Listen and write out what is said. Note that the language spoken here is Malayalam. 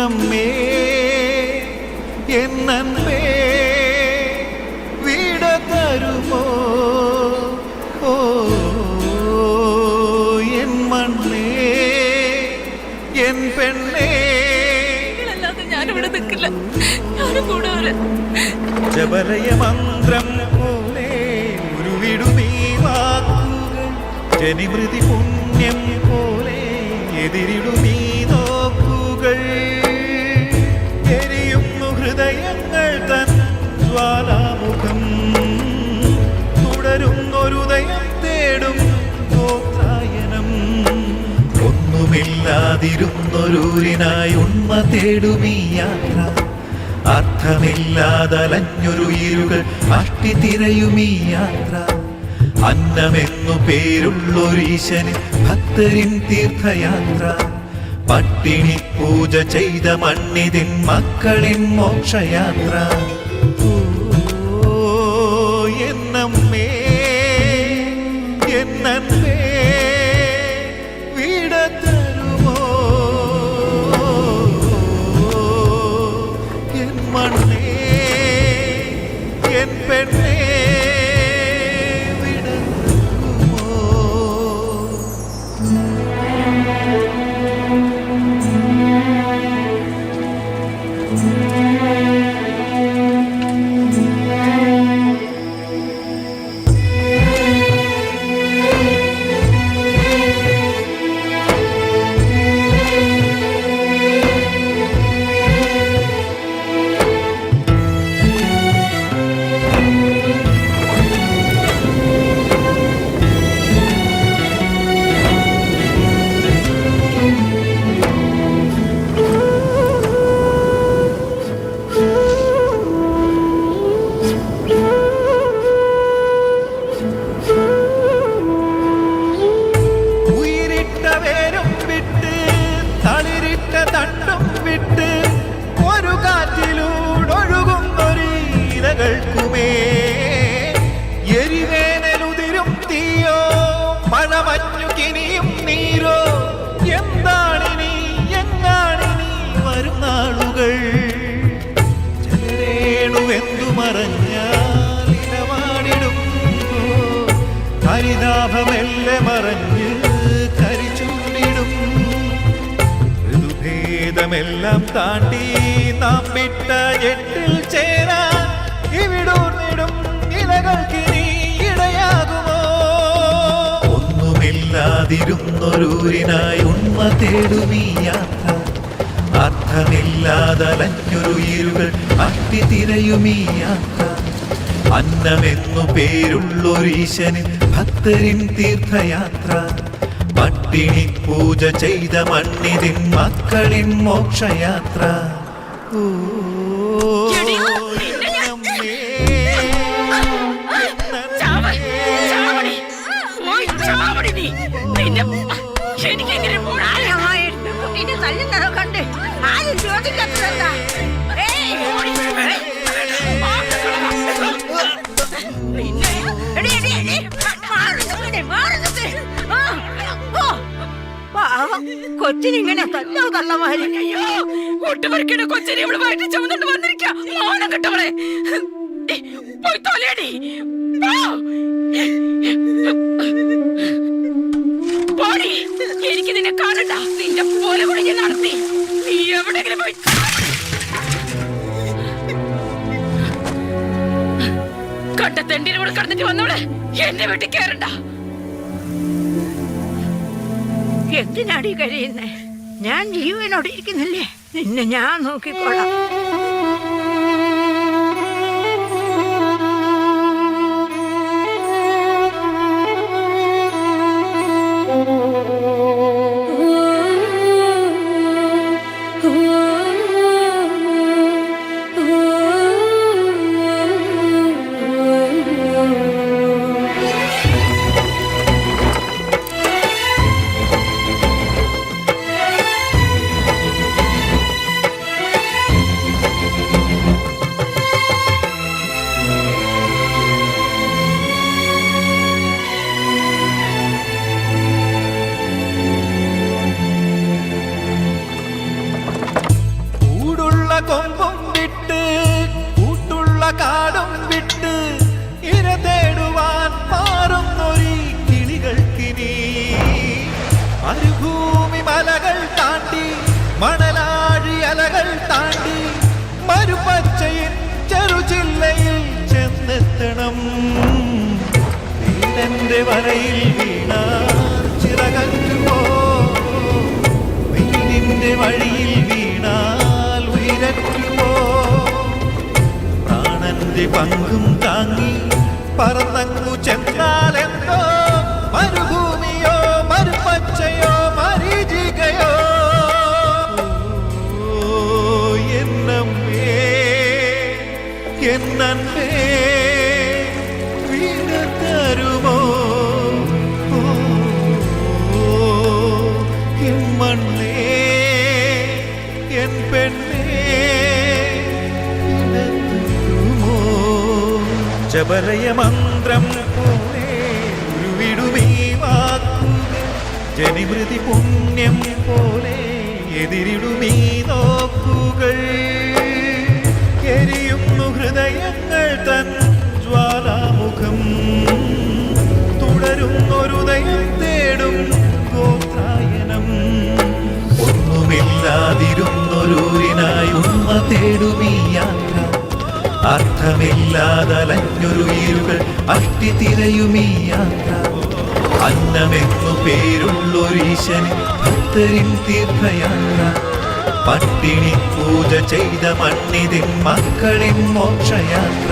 എന്നമ്മേ എന്നമ്മേ വിട തരുമോ ഓ എൻ മണ്ണേ എൻ പെണ്ണേ ഞാനിവിടെ നിൽക്കില്ല. ഞാനും കൂടെ വരാം. ജപലയ മന്ത്രം പോലെ ഉരുവിടുമീ വാക്കുകൾ ജനിമൃതി പുണ്യം പോലെ എതിരിടുമീ നോക്കുകൾ എരിയുന്നു ഹൃദയങ്ങൾ തൻ ജ്വാലാമുഖം തുടരുന്നൊരുദയം തേടും ഗോത്രായനം ഒന്നുമില്ലാതിരുന്നൊരൂരിനായി ഉണ്മ തേടുമീ യാത്ര അർത്ഥമില്ലാതലഞ്ഞൊരു ഇരുകൾ അഷ്ടി തിരയുമീ യാത്ര അന്നമെന്നു പേരുള്ളൊരീശന് ഭക്തരിൻ തീർത്ഥയാത്ര പട്ടിണി പൂജ ചെയ്ത മണ്ണിതിൻ മക്കളിൻ മോക്ഷയാത്ര എന്നമ്മേ എന്നമ്മേ വിട തരുമോ എൻ മണ്ണേ എൻ പെണ്ണേ വിട തരുമോ എരിവേനലുതിരും തീയോ മഴമഞ്ഞു കിനിയും നീരോ എന്താണിനി എങ്ങാണിനി വരും നാളുകൾ ജലരേണുവെന്തു മറഞ്ഞാൽ ഇടമാടിടും ഹരിതാഭമെല്ലെ മറഞ്ഞ് കരിച്ചുണ്ടിടും ഋതുഭേദമെല്ലാം താണ്ടി നാം വിട്ട ജെട്ടിൽ ചേരാൻ ഇവിടൂർന്നിടും ഇലകൾക്കിനി ഇടയാകുമോ ഒന്നുമില്ലാതിരുന്നൊരൂരിനായി ഉണ്മ തേടുമീ യാത്ര അർത്ഥമില്ലാതലഞ്ഞൊരു ഇരുകൾ അഷ്ടി തിരയുമീ യാത്ര അന്നമെന്നു പേരുള്ളൊരീശന് ഭക്തരിൻ തീർത്ഥയാത്ര പട്ടിണി പൂജ ചെയ്ത മണ്ണിതിൻ മക്കളിൻ മോക്ഷയാത്ര കൊച്ചിനിങ്ങനെ തല്ലോ തള്ളമാരി ഒട്ടുപറിക്കണ കൊച്ചിനെ ഇവിടെ വയറ്റി ചുമന്നുകൊണ്ട് വന്നിരിക്കാം മോണം കെട്ടവളെ പോയി തോലേടി പോടി എനിക്ക് നിന്നെ കാണണ്ട നിന്റെ പോലെ കൂടി ഞാൻ നടത്തി നീ എവിടെയെങ്കിലും പോയി കണ്ട തെണ്ടിനെ കൂടെ കടന്നിട്ട് വന്നോളെ എന്നെ വീട്ടിൽ കയറണ്ട എന്തിനാടി കഴിയുന്നേ ഞാൻ ജീവനോടെ ഇരിക്കുന്നില്ലേ നിന്നെ ഞാൻ നോക്കിക്കോളാം മരുപച്ചയിൽ ചെറുചില്ലയിൽ ചെന്നെത്തണം. വീടന്റെ വരയിൽ വീണാൽ ചിറകറ്റുമോ, വീടിന്റെ വഴിയിൽ വീണാൽ ഉയരറ്റുമോ. പ്രാണന്റെ പങ്കും താങ്ങി പറന്നങ്ങു ചെന്നാലെന്തോ, മരുഭൂമിയോ മരുപച്ചയോ മരീചികയോ. എന്നമ്മേ എന്നേ വീണ തരുമോ, മണ്ണേ എൻ പെണ്ണേ തരുമോ. ജപലയ മന്ത്രം പോലെ ഉരുവിടുമീ വാക്കുകൾ, ജനിമൃതി പുണ്യം പോലെ എതിരിടുമീ നോക്കുകൾ. എരിയുന്നു ഹൃദയങ്ങൾ തൻ ജ്വാലാമുഖം, തുടരുന്നൊരുദയം തേടും ഗോത്രായനം. ഒന്നുമില്ലാതിരുന്നൊരൂരിനായി ഉമ്മ തേടുമീ യാത്ര, അർത്ഥമില്ലാതലഞ്ഞൊരു ഈരുകൾ അഷ്ടി തിരയുമീ യാത്ര. അന്നമെന്നു പേരുള്ളൊരീശന് ഭക്തരിൻ തീർത്ഥയാത്ര, പട്ടിണി പൂജ ചെയ്ത മണ്ണിതിൻ മക്കളിൻ മോക്ഷയാത്ര.